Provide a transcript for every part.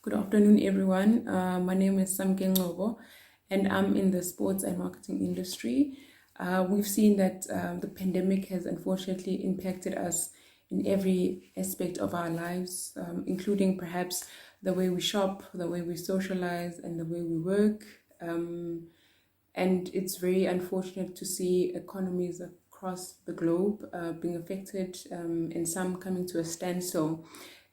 Good afternoon, everyone. My name is Samke Ngcobo, and I'm in the sports and marketing industry. We've seen that the pandemic has unfortunately impacted us in every aspect of our lives, including perhaps the way we shop, the way we socialize, and the way we work. And it's very unfortunate to see economies across the globe being affected, and some coming to a standstill.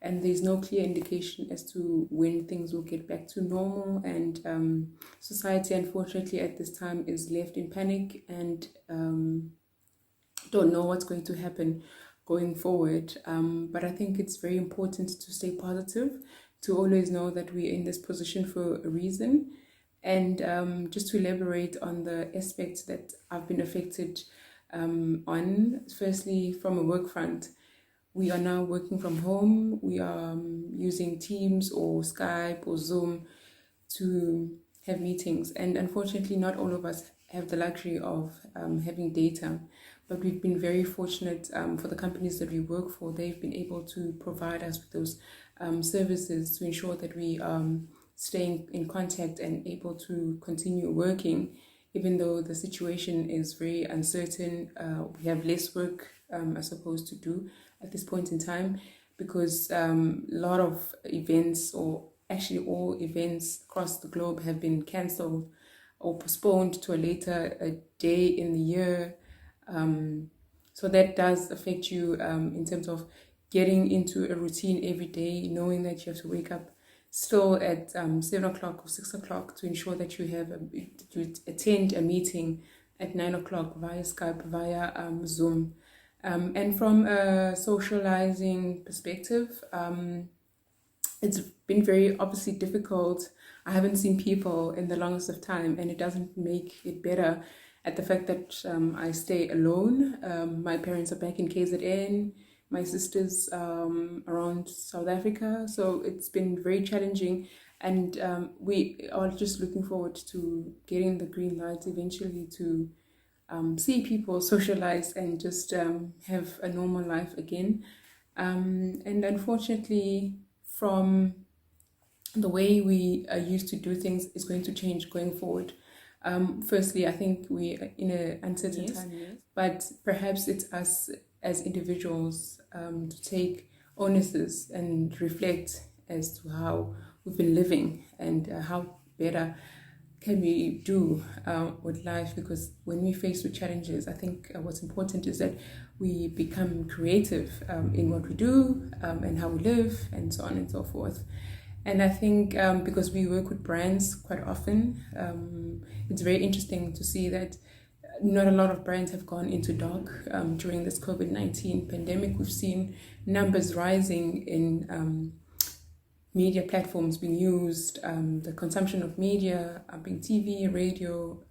And there's no clear indication as to when things will get back to normal. And society, unfortunately, at this time is left in panic and don't know what's going to happen going forward. But I think it's very important to stay positive, to always know that we're in this position for a reason. And just to elaborate on the aspects that I've been affected on, firstly, from a work front, we are now working from home. We are using Teams or Skype or Zoom to have meetings. And unfortunately, not all of us have the luxury of having data. But we've been very fortunate for the companies that we work for. They've been able to provide us with those services to ensure that we staying in contact and able to continue working, even though the situation is very uncertain. We have less work as opposed to do at this point in time, because a lot of events, or actually all events across the globe, have been cancelled or postponed to a later day in the year. So that does affect you in terms of getting into a routine every day, knowing that you have to wake up still at 7 o'clock or 6 o'clock to ensure that you attend a meeting at 9 o'clock via Skype, via Zoom. And from a socializing perspective, it's been very obviously difficult. I haven't seen people in the longest of time, and it doesn't make it better at the fact that I stay alone. My parents are back in KZN, my sister's around South Africa, so it's been very challenging. And we are just looking forward to getting the green light eventually to see people, socialize, and just have a normal life again. And unfortunately, from the way we used to do things is going to change going forward. Firstly, I think we are in an uncertain time, yes, but perhaps it's us as individuals to take onus and reflect as to how we've been living and how better can we do with life. Because when we face with challenges, I think what's important is that we become creative in what we do and how we live and so on and so forth. And I think because we work with brands quite often, it's very interesting to see that not a lot of brands have gone into dark during this COVID-19 pandemic. We've seen numbers rising in media platforms being used, the consumption of media, being TV, radio,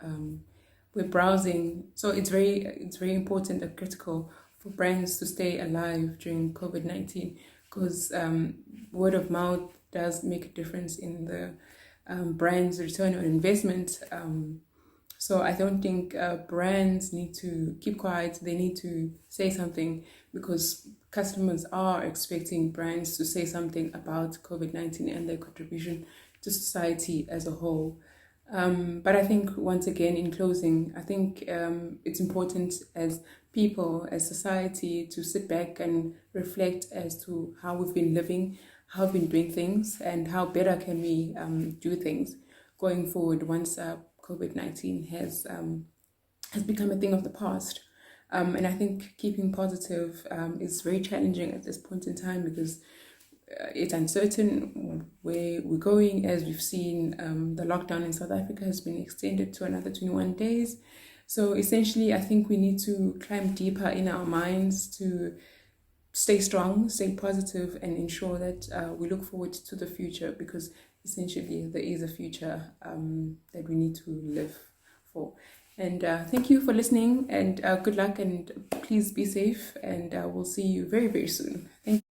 web browsing. So it's very important and critical for brands to stay alive during COVID-19, because word of mouth does make a difference in the brand's return on investment. So I don't think brands need to keep quiet. They need to say something, because customers are expecting brands to say something about COVID-19 and their contribution to society as a whole. But I think, once again, in closing, I think it's important as people, as society, to sit back and reflect as to how we've been living, how we've been doing things, and how better can we do things going forward once COVID-19 has become a thing of the past. And I think keeping positive is very challenging at this point in time, because it's uncertain where we're going. As we've seen, the lockdown in South Africa has been extended to another 21 days. So essentially, I think we need to climb deeper in our minds to stay strong, stay positive, and ensure that we look forward to the future, because essentially there is a future that we need to live for. And thank you for listening, and good luck, and please be safe, and we'll see you very, very soon. Thank you.